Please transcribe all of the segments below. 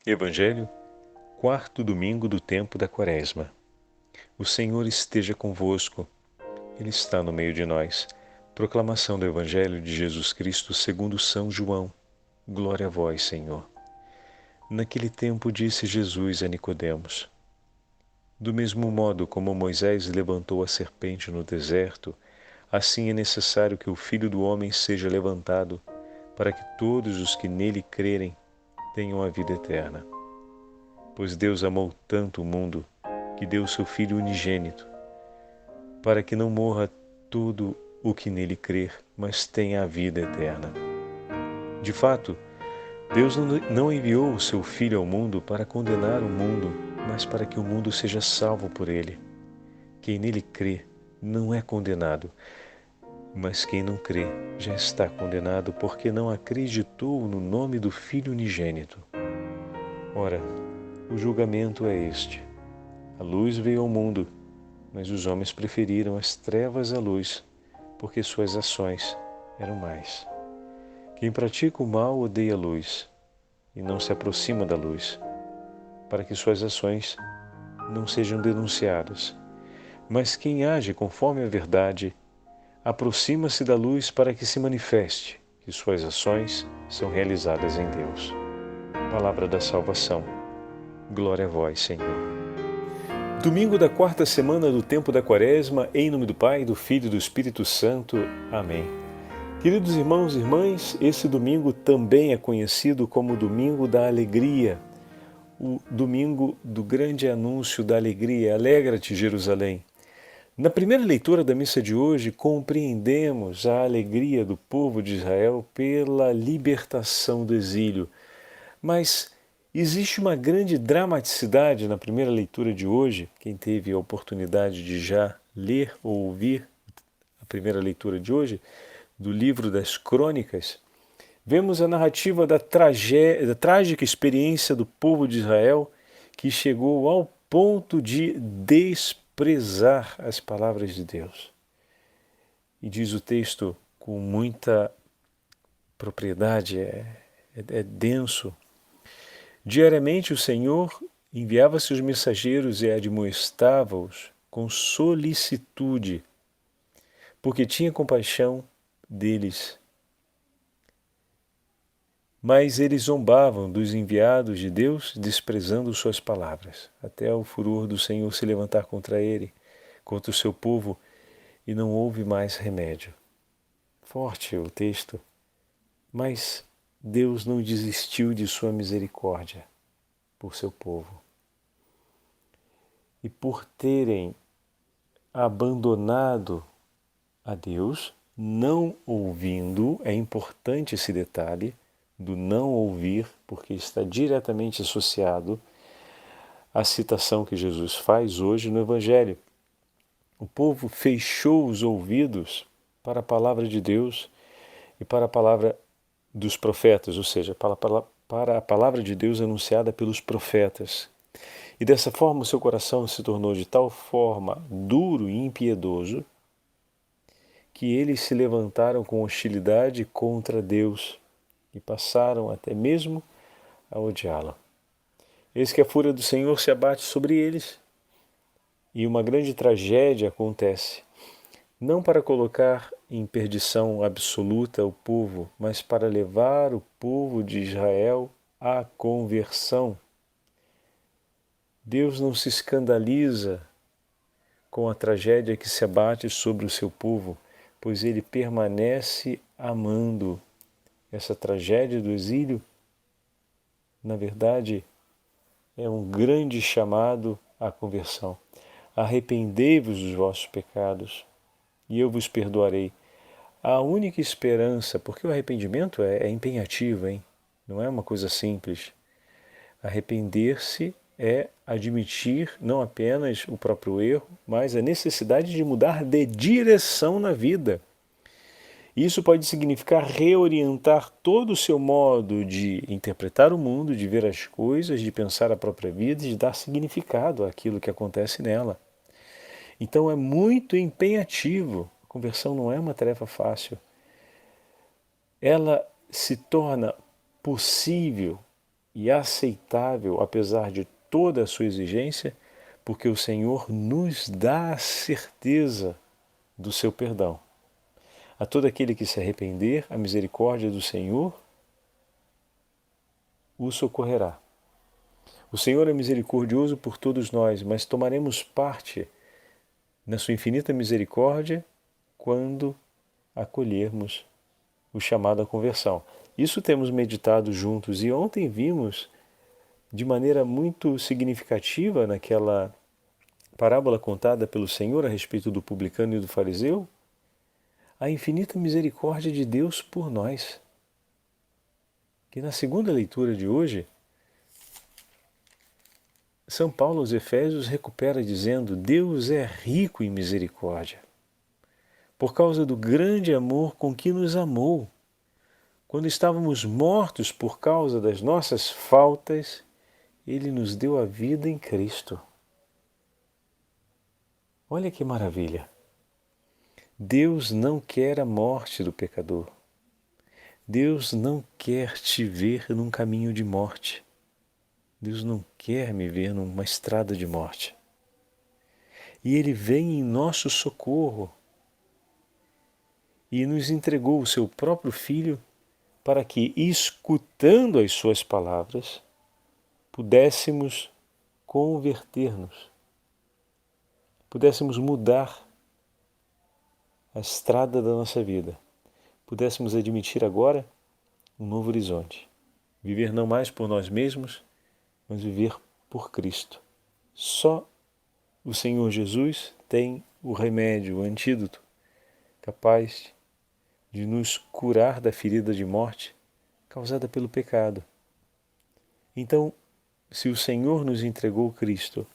Evangelho, quarto domingo do tempo da Quaresma. O Senhor esteja convosco, Ele está no meio de nós. Proclamação do Evangelho de Jesus Cristo segundo São João. Glória a vós, Senhor. Naquele tempo disse Jesus a Nicodemos: do mesmo modo como Moisés levantou a serpente no deserto, assim é necessário que o Filho do Homem seja levantado, para que todos os que nele crerem tenham a vida eterna. Pois Deus amou tanto o mundo, que deu seu Filho unigênito, para que não morra todo o que nele crer, mas tenha a vida eterna. De fato, Deus não enviou o seu Filho ao mundo para condenar o mundo, mas para que o mundo seja salvo por ele. Quem nele crê não é condenado, mas quem não crê já está condenado, porque não acreditou no nome do Filho unigênito. Ora, o julgamento é este: a luz veio ao mundo, mas os homens preferiram as trevas à luz, porque suas ações eram más. Quem pratica o mal odeia a luz e não se aproxima da luz, para que suas ações não sejam denunciadas. Mas quem age conforme a verdade aproxima-se da luz para que se manifeste que suas ações são realizadas em Deus. Palavra da salvação. Glória a vós, Senhor. Domingo da quarta semana do tempo da Quaresma, em nome do Pai, do Filho e do Espírito Santo. Amém. Queridos irmãos e irmãs, esse domingo também é conhecido como Domingo da Alegria, o domingo do grande anúncio da alegria. Alegra-te, Jerusalém. Na primeira leitura da missa de hoje, compreendemos a alegria do povo de Israel pela libertação do exílio. Mas existe uma grande dramaticidade na primeira leitura de hoje. Quem teve a oportunidade de já ler ou ouvir a primeira leitura de hoje, do livro das Crônicas, vemos a narrativa da trágica experiência do povo de Israel que chegou ao ponto de desprezar as palavras de Deus. E diz o texto com muita propriedade, é denso. Diariamente o Senhor enviava seus mensageiros e admoestava-os com solicitude, porque tinha compaixão deles. Mas eles zombavam dos enviados de Deus, desprezando suas palavras, até o furor do Senhor se levantar contra ele, contra o seu povo, e não houve mais remédio. Forte o texto, mas Deus não desistiu de sua misericórdia por seu povo. E por terem abandonado a Deus, não ouvindo, é importante esse detalhe do não ouvir, porque está diretamente associado à citação que Jesus faz hoje no Evangelho. O povo fechou os ouvidos para a palavra de Deus e para a palavra dos profetas, ou seja, para a palavra de Deus anunciada pelos profetas. E dessa forma o seu coração se tornou de tal forma duro e impiedoso que eles se levantaram com hostilidade contra Deus e passaram até mesmo a odiá-la. Eis que a fúria do Senhor se abate sobre eles e uma grande tragédia acontece, não para colocar em perdição absoluta o povo, mas para levar o povo de Israel à conversão. Deus não se escandaliza com a tragédia que se abate sobre o seu povo, pois ele permanece amando. Essa tragédia do exílio, na verdade, é um grande chamado à conversão. Arrependei-vos dos vossos pecados e eu vos perdoarei. A única esperança, porque o arrependimento é empenhativo, hein? Não é uma coisa simples. Arrepender-se é admitir não apenas o próprio erro, mas a necessidade de mudar de direção na vida. Isso pode significar reorientar todo o seu modo de interpretar o mundo, de ver as coisas, de pensar a própria vida e de dar significado àquilo que acontece nela. Então é muito empenhativo. A conversão não é uma tarefa fácil. Ela se torna possível e aceitável, apesar de toda a sua exigência, porque o Senhor nos dá a certeza do seu perdão. A todo aquele que se arrepender, a misericórdia do Senhor o socorrerá. O Senhor é misericordioso por todos nós, mas tomaremos parte na sua infinita misericórdia quando acolhermos o chamado à conversão. Isso temos meditado juntos e ontem vimos de maneira muito significativa naquela parábola contada pelo Senhor a respeito do publicano e do fariseu, a infinita misericórdia de Deus por nós. Que na segunda leitura de hoje, São Paulo aos Efésios recupera dizendo: Deus é rico em misericórdia, por causa do grande amor com que nos amou. Quando estávamos mortos por causa das nossas faltas, Ele nos deu a vida em Cristo. Olha que maravilha! Deus não quer a morte do pecador. Deus não quer te ver num caminho de morte. Deus não quer me ver numa estrada de morte. E Ele vem em nosso socorro e nos entregou o seu próprio Filho para que, escutando as suas palavras, pudéssemos converter-nos, pudéssemos mudar a estrada da nossa vida, pudéssemos admitir agora um novo horizonte, viver não mais por nós mesmos, mas viver por Cristo. Só o Senhor Jesus tem o remédio, o antídoto, capaz de nos curar da ferida de morte causada pelo pecado. Então, se o Senhor nos entregou Cristo,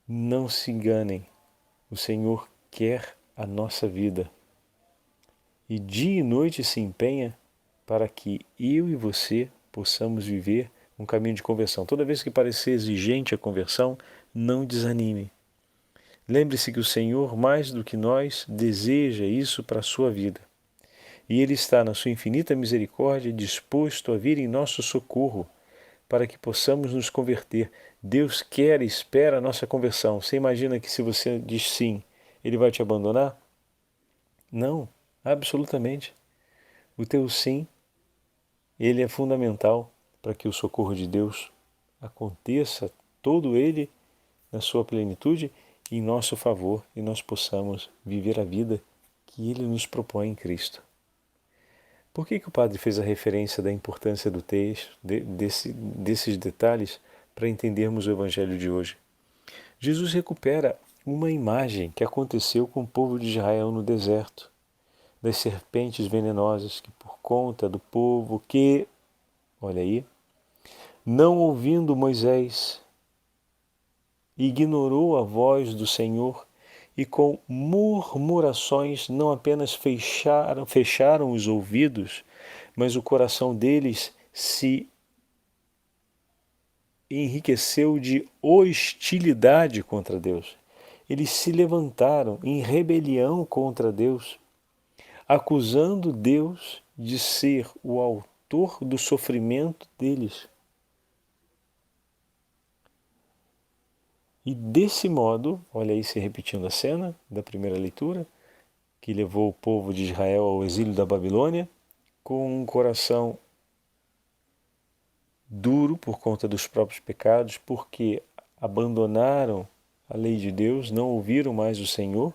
não se enganem, o Senhor quer a nossa vida. E dia e noite se empenha para que eu e você possamos viver um caminho de conversão. Toda vez que parecer exigente a conversão, não desanime. Lembre-se que o Senhor, mais do que nós, deseja isso para a sua vida. E Ele está, na sua infinita misericórdia, disposto a vir em nosso socorro para que possamos nos converter. Deus quer e espera a nossa conversão. Você imagina que se você diz sim, Ele vai te abandonar? Não, absolutamente. O teu sim, ele é fundamental para que o socorro de Deus aconteça, todo ele, na sua plenitude, em nosso favor, e nós possamos viver a vida que Ele nos propõe em Cristo. Por que o padre fez a referência da importância do texto, desses detalhes, para entendermos o Evangelho de hoje? Jesus recupera uma imagem que aconteceu com o povo de Israel no deserto, das serpentes venenosas que, por conta do povo que, olha aí, não ouvindo Moisés, ignorou a voz do Senhor e com murmurações não apenas fecharam os ouvidos, mas o coração deles se enriqueceu de hostilidade contra Deus. Eles se levantaram em rebelião contra Deus, acusando Deus de ser o autor do sofrimento deles. E desse modo, olha aí se repetindo a cena da primeira leitura, que levou o povo de Israel ao exílio da Babilônia, com um coração duro por conta dos próprios pecados, porque abandonaram a lei de Deus, não ouviram mais o Senhor,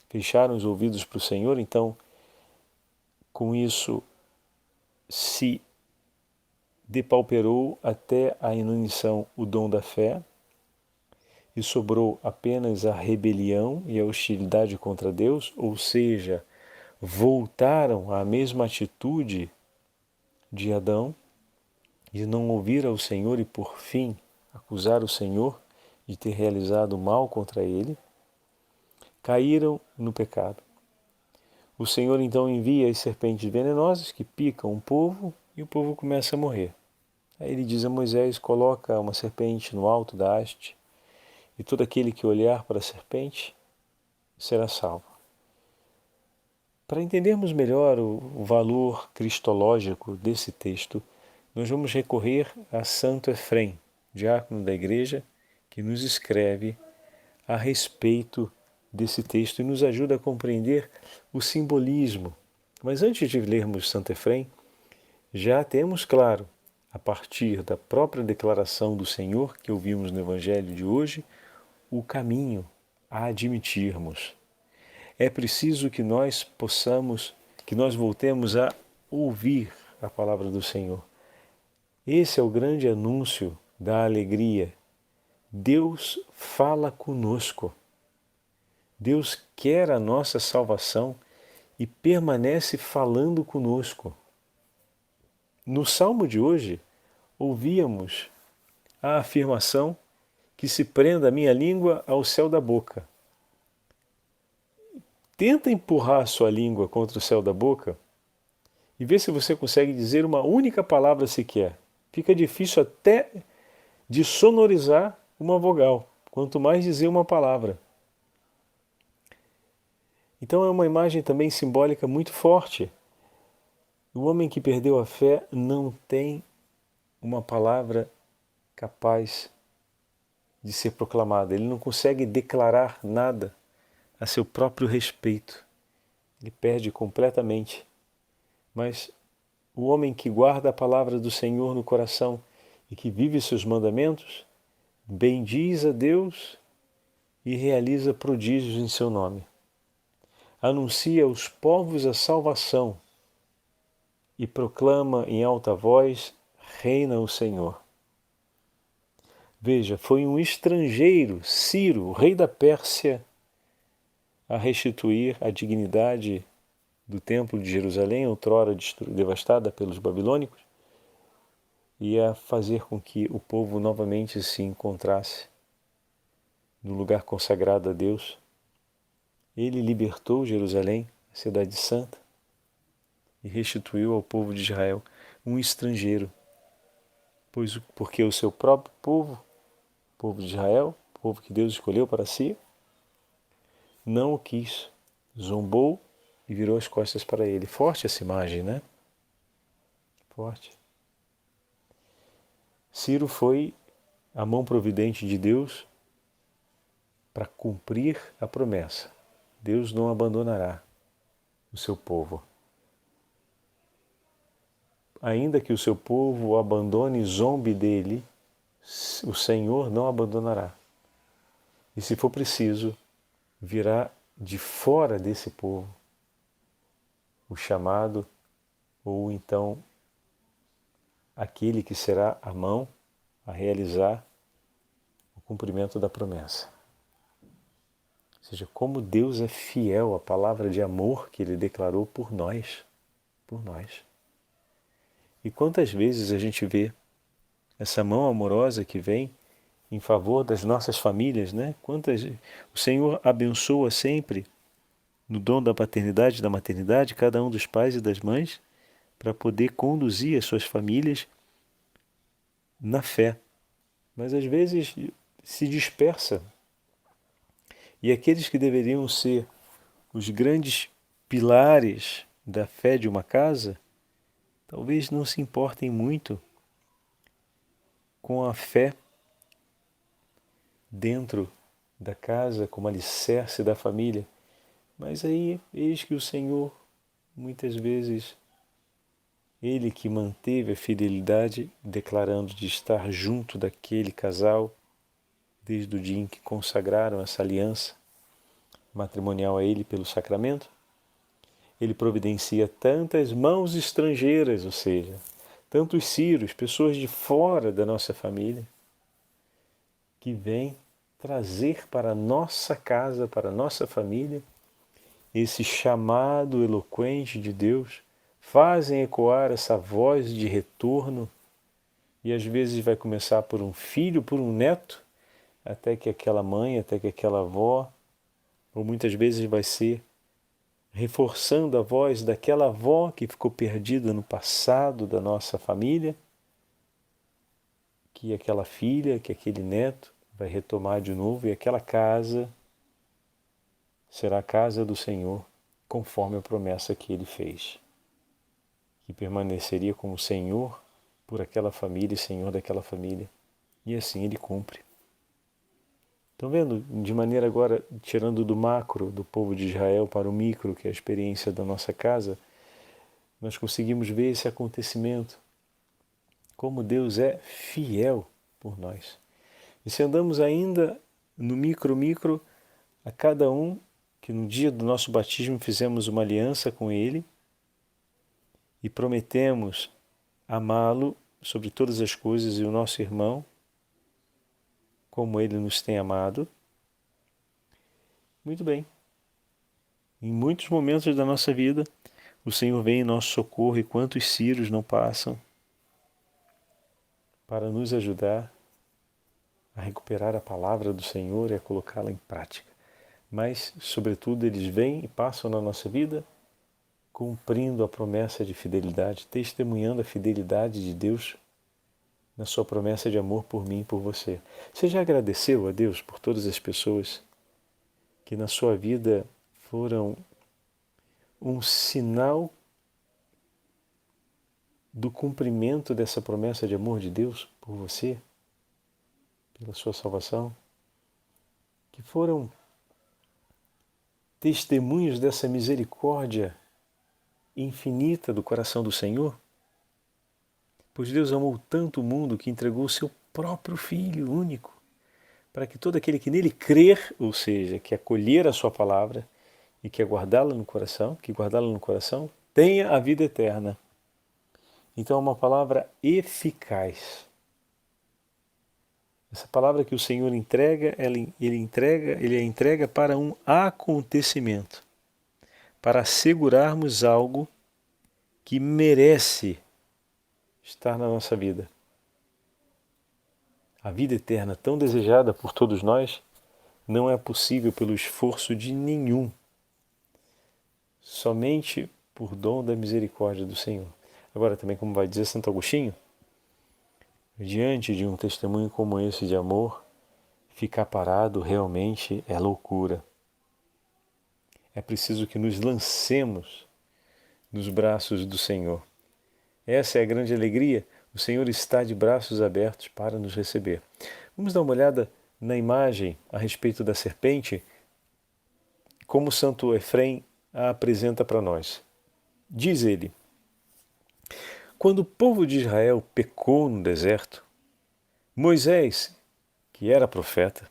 fecharam os ouvidos para o Senhor, então com isso se depauperou até a inanição o dom da fé, e sobrou apenas a rebelião e a hostilidade contra Deus, ou seja, voltaram à mesma atitude de Adão, de não ouvir ao Senhor e, por fim, acusar o Senhor de ter realizado mal contra ele, caíram no pecado. O Senhor então envia as serpentes venenosas que picam o povo e o povo começa a morrer. Aí ele diz a Moisés: coloca uma serpente no alto da haste, e todo aquele que olhar para a serpente será salvo. Para entendermos melhor o valor cristológico desse texto, nós vamos recorrer a Santo Efrém, diácono da Igreja, que nos escreve a respeito desse texto e nos ajuda a compreender o simbolismo. Mas antes de lermos Santo Efrém, já temos claro, a partir da própria declaração do Senhor que ouvimos no Evangelho de hoje, o caminho a admitirmos. É preciso que nós voltemos a ouvir a palavra do Senhor. Esse é o grande anúncio da alegria. Deus fala conosco. Deus quer a nossa salvação e permanece falando conosco. No Salmo de hoje, ouvíamos a afirmação que se prenda a minha língua ao céu da boca. Tenta empurrar a sua língua contra o céu da boca e vê se você consegue dizer uma única palavra sequer. Fica difícil até de sonorizar uma vogal, quanto mais dizer uma palavra. Então é uma imagem também simbólica muito forte. O homem que perdeu a fé não tem uma palavra capaz de ser proclamada. Ele não consegue declarar nada a seu próprio respeito. Ele perde completamente. Mas o homem que guarda a palavra do Senhor no coração e que vive seus mandamentos, bendiz a Deus e realiza prodígios em seu nome. Anuncia aos povos a salvação e proclama em alta voz: reina o Senhor. Veja, foi um estrangeiro, Ciro, rei da Pérsia, a restituir a dignidade do Templo de Jerusalém, outrora devastada pelos babilônicos, e a fazer com que o povo novamente se encontrasse no lugar consagrado a Deus. Ele libertou Jerusalém, a cidade santa, e restituiu ao povo de Israel um estrangeiro, porque o seu próprio povo, o povo de Israel, o povo que Deus escolheu para si, não o quis, zombou e virou as costas para ele. Forte essa imagem, né? Forte. Ciro foi a mão providente de Deus para cumprir a promessa. Deus não abandonará o seu povo. Ainda que o seu povo o abandone e zombe dele, o Senhor não abandonará. E se for preciso, virá de fora desse povo o chamado, ou então aquele que será a mão a realizar o cumprimento da promessa. Ou seja, como Deus é fiel à palavra de amor que Ele declarou por nós. Por nós. E quantas vezes a gente vê essa mão amorosa que vem em favor das nossas famílias, né? O Senhor abençoa sempre no dom da paternidade e da maternidade cada um dos pais e das mães para poder conduzir as suas famílias na fé. Mas às vezes se dispersa. E aqueles que deveriam ser os grandes pilares da fé de uma casa, talvez não se importem muito com a fé dentro da casa, como alicerce da família. Mas aí, eis que o Senhor, muitas vezes, Ele que manteve a fidelidade, declarando de estar junto daquele casal, desde o dia em que consagraram essa aliança matrimonial a Ele pelo sacramento, Ele providencia tantas mãos estrangeiras, ou seja, tantos Ciros, pessoas de fora da nossa família, que vêm trazer para a nossa casa, para a nossa família, esse chamado eloquente de Deus, fazem ecoar essa voz de retorno, e às vezes vai começar por um filho, por um neto, até que aquela mãe, até que aquela avó, ou muitas vezes vai ser reforçando a voz daquela avó que ficou perdida no passado da nossa família, que aquela filha, que aquele neto vai retomar de novo, e aquela casa será a casa do Senhor, conforme a promessa que Ele fez, que permaneceria como Senhor por aquela família, Senhor daquela família. E assim Ele cumpre. Estão vendo? De maneira agora, tirando do macro, do povo de Israel, para o micro, que é a experiência da nossa casa, nós conseguimos ver esse acontecimento. Como Deus é fiel por nós. E se andamos ainda no micro, a cada um que no dia do nosso batismo fizemos uma aliança com Ele e prometemos amá-lo sobre todas as coisas e o nosso irmão, como Ele nos tem amado. Muito bem. Em muitos momentos da nossa vida, o Senhor vem em nosso socorro e quantos ciros não passam para nos ajudar a recuperar a palavra do Senhor e a colocá-la em prática. Mas, sobretudo, eles vêm e passam na nossa vida cumprindo a promessa de fidelidade, testemunhando a fidelidade de Deus na sua promessa de amor por mim e por você. Você já agradeceu a Deus por todas as pessoas que na sua vida foram um sinal do cumprimento dessa promessa de amor de Deus por você, pela sua salvação? Que foram testemunhos dessa misericórdia infinita do coração do Senhor? Pois Deus amou tanto o mundo que entregou o seu próprio Filho único, para que todo aquele que nele crer, ou seja, que acolher a sua palavra e que guardá-la no coração, tenha a vida eterna. Então é uma palavra eficaz. Essa palavra que o Senhor entrega, ele a entrega para um acontecimento, para assegurarmos algo que merece estar na nossa vida. A vida eterna, tão desejada por todos nós, não é possível pelo esforço de nenhum, somente por dom da misericórdia do Senhor. Agora também, como vai dizer Santo Agostinho, diante de um testemunho como esse de amor, ficar parado realmente é loucura. É preciso que nos lancemos nos braços do Senhor. Essa é a grande alegria. O Senhor está de braços abertos para nos receber. Vamos dar uma olhada na imagem a respeito da serpente, como Santo Efrem a apresenta para nós. Diz ele: quando o povo de Israel pecou no deserto, Moisés, que era profeta,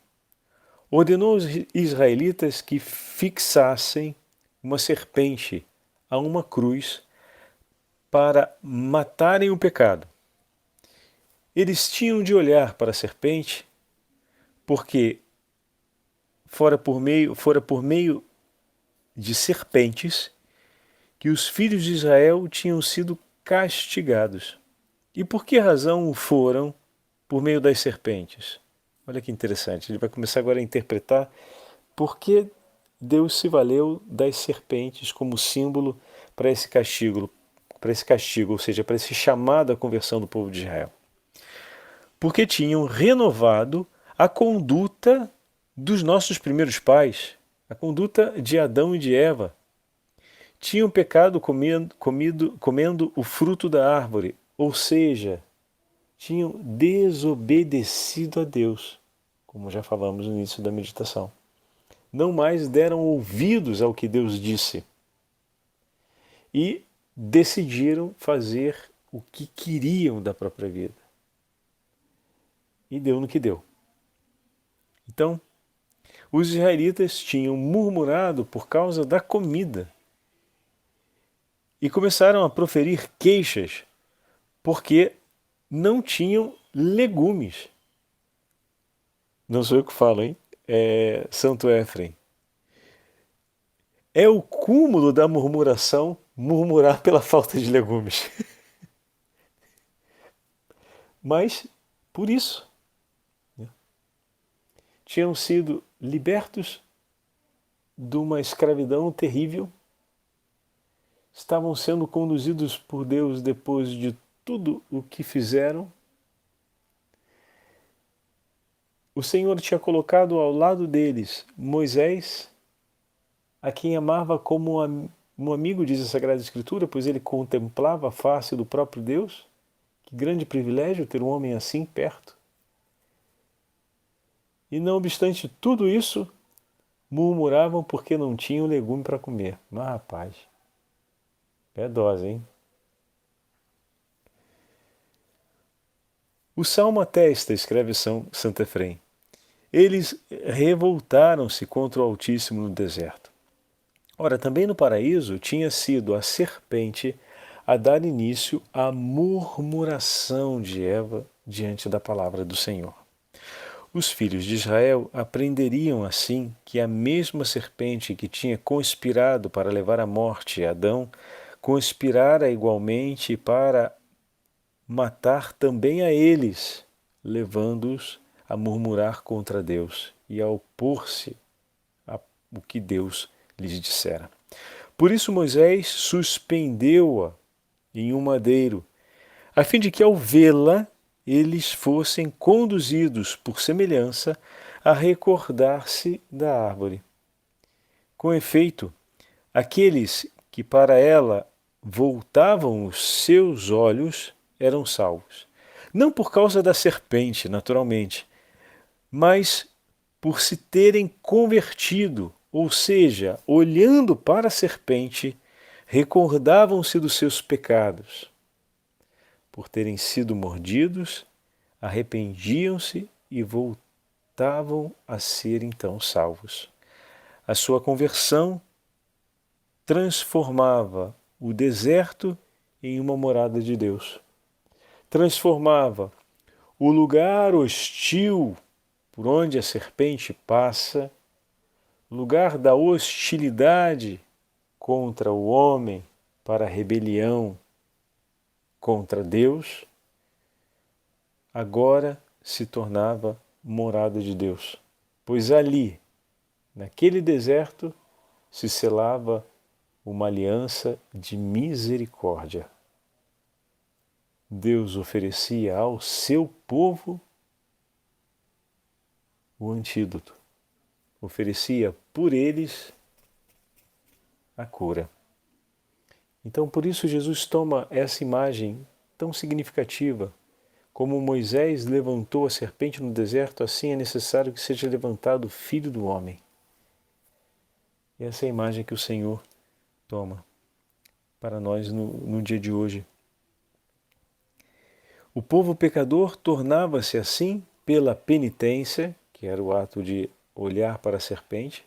ordenou aos israelitas que fixassem uma serpente a uma cruz para matarem o pecado. Eles tinham de olhar para a serpente, porque fora por meio de serpentes que os filhos de Israel tinham sido castigados. E por que razão o foram por meio das serpentes? Olha que interessante, ele vai começar agora a interpretar por que Deus se valeu das serpentes como símbolo para esse castigo, ou seja, para esse chamado à conversão do povo de Israel. Porque tinham renovado a conduta dos nossos primeiros pais, a conduta de Adão e de Eva. Tinham pecado comendo o fruto da árvore, ou seja, tinham desobedecido a Deus, como já falamos no início da meditação. Não mais deram ouvidos ao que Deus disse e decidiram fazer o que queriam da própria vida. E deu no que deu. Então, os israelitas tinham murmurado por causa da comida e começaram a proferir queixas porque não tinham legumes. Não sou eu que falo, hein? É Santo Efrem. É o cúmulo da murmuração murmurar pela falta de legumes. Mas, por isso, tinham sido libertos de uma escravidão terrível, estavam sendo conduzidos por Deus depois de tudo o que fizeram. O Senhor tinha colocado ao lado deles Moisés, a quem amava como um amigo, diz a Sagrada Escritura, pois ele contemplava a face do próprio Deus Que grande privilégio ter um homem assim perto. E não obstante tudo isso, murmuravam porque não tinham legume para comer. Mas rapaz, é dose, hein? O Salmo atesta, escreve São Santo Efrem, eles revoltaram-se contra o Altíssimo no deserto. Ora, também no paraíso tinha sido a serpente a dar início à murmuração de Eva diante da palavra do Senhor. Os filhos de Israel aprenderiam assim que a mesma serpente que tinha conspirado para levar à morte Adão, conspirara igualmente para matar também a eles, levando-os a murmurar contra Deus e a opor-se ao que Deus lhes dissera. Por isso Moisés suspendeu-a em um madeiro, a fim de que ao vê-la eles fossem conduzidos por semelhança a recordar-se da árvore. Com efeito, aqueles que para ela voltavam os seus olhos eram salvos. Não por causa da serpente, naturalmente, mas por se terem convertido, ou seja, olhando para a serpente, recordavam-se dos seus pecados. Por terem sido mordidos, arrependiam-se e voltavam a ser então salvos. A sua conversão transformava o deserto em uma morada de Deus. Transformava o lugar hostil por onde a serpente passa, lugar da hostilidade contra o homem para a rebelião contra Deus, agora se tornava morada de Deus. Pois ali, naquele deserto, se selava uma aliança de misericórdia. Deus oferecia ao seu povo o antídoto. Oferecia por eles a cura. Então, por isso, Jesus toma essa imagem tão significativa. Como Moisés levantou a serpente no deserto, assim é necessário que seja levantado o Filho do Homem. E essa é a imagem que o Senhor toma para nós no dia de hoje. O povo pecador tornava-se assim pela penitência, que era o ato de olhar para a serpente,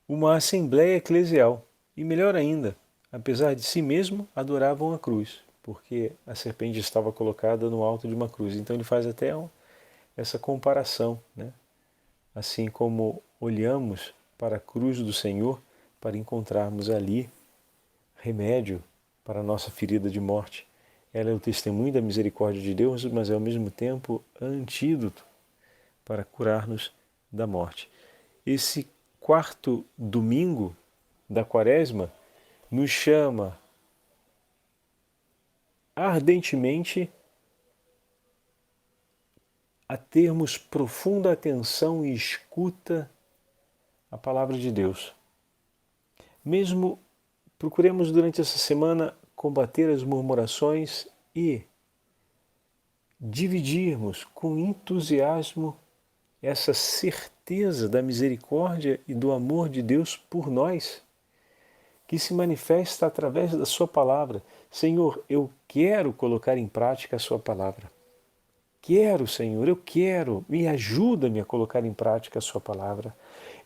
uma assembleia eclesial. E melhor ainda, apesar de si mesmo, adoravam a cruz, porque a serpente estava colocada no alto de uma cruz. Então ele faz até essa comparação, assim como olhamos para a cruz do Senhor para encontrarmos ali remédio para a nossa ferida de morte. Ela é o testemunho da misericórdia de Deus, mas é ao mesmo tempo antídoto para curar-nos da morte. Esse quarto domingo da Quaresma nos chama ardentemente a termos profunda atenção e escuta à palavra de Deus. Mesmo procuremos durante essa semana combater as murmurações e dividirmos com entusiasmo essa certeza da misericórdia e do amor de Deus por nós, que se manifesta através da sua palavra. Senhor, eu quero colocar em prática a sua palavra. Quero, Senhor, eu quero, me ajuda-me a colocar em prática a sua palavra.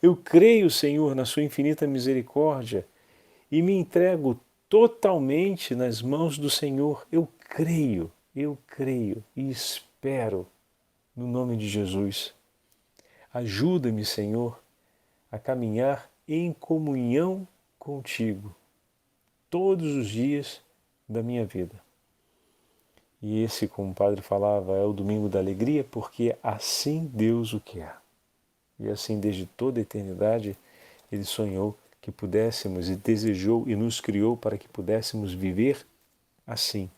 Eu creio, Senhor, na sua infinita misericórdia e me entrego totalmente nas mãos do Senhor. Eu creio e espero no nome de Jesus. Ajuda-me, Senhor, a caminhar em comunhão contigo todos os dias da minha vida. E esse, como o padre falava, é o domingo da alegria, porque assim Deus o quer. E assim, desde toda a eternidade, Ele sonhou que pudéssemos e desejou e nos criou para que pudéssemos viver assim,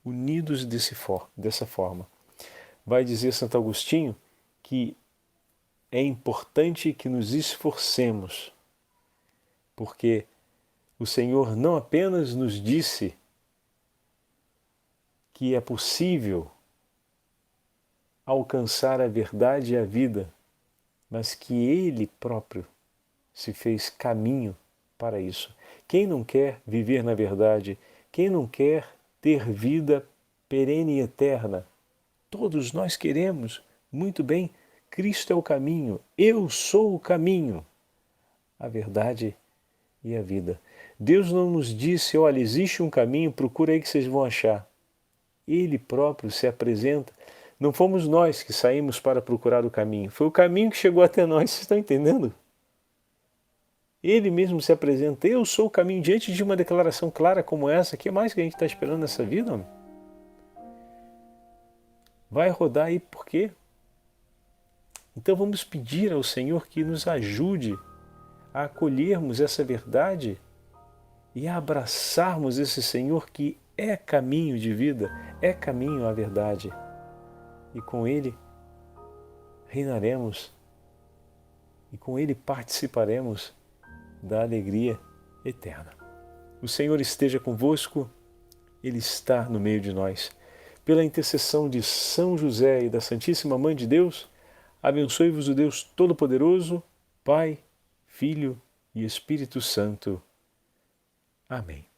unidos dessa forma. Vai dizer Santo Agostinho que é importante que nos esforcemos, porque o Senhor não apenas nos disse que é possível alcançar a verdade e a vida, mas que Ele próprio se fez caminho para isso. Quem não quer viver na verdade? Quem não quer ter vida perene e eterna? Todos nós queremos. Muito bem, Cristo é o caminho. Eu sou o caminho, a verdade e a vida. Deus não nos disse, olha, existe um caminho, procura aí que vocês vão achar. Ele próprio se apresenta. Não fomos nós que saímos para procurar o caminho. Foi o caminho que chegou até nós. Vocês estão entendendo? Ele mesmo se apresenta. Eu sou o caminho. Diante de uma declaração clara como essa, o que mais que a gente está esperando nessa vida, homem? Vai rodar aí por quê? Então vamos pedir ao Senhor que nos ajude a acolhermos essa verdade e a abraçarmos esse Senhor que é caminho de vida, é caminho à verdade. E com Ele reinaremos e com Ele participaremos da alegria eterna. O Senhor esteja convosco, Ele está no meio de nós. Pela intercessão de São José e da Santíssima Mãe de Deus, abençoe-vos o Deus Todo-Poderoso, Pai, Filho e Espírito Santo. Amém.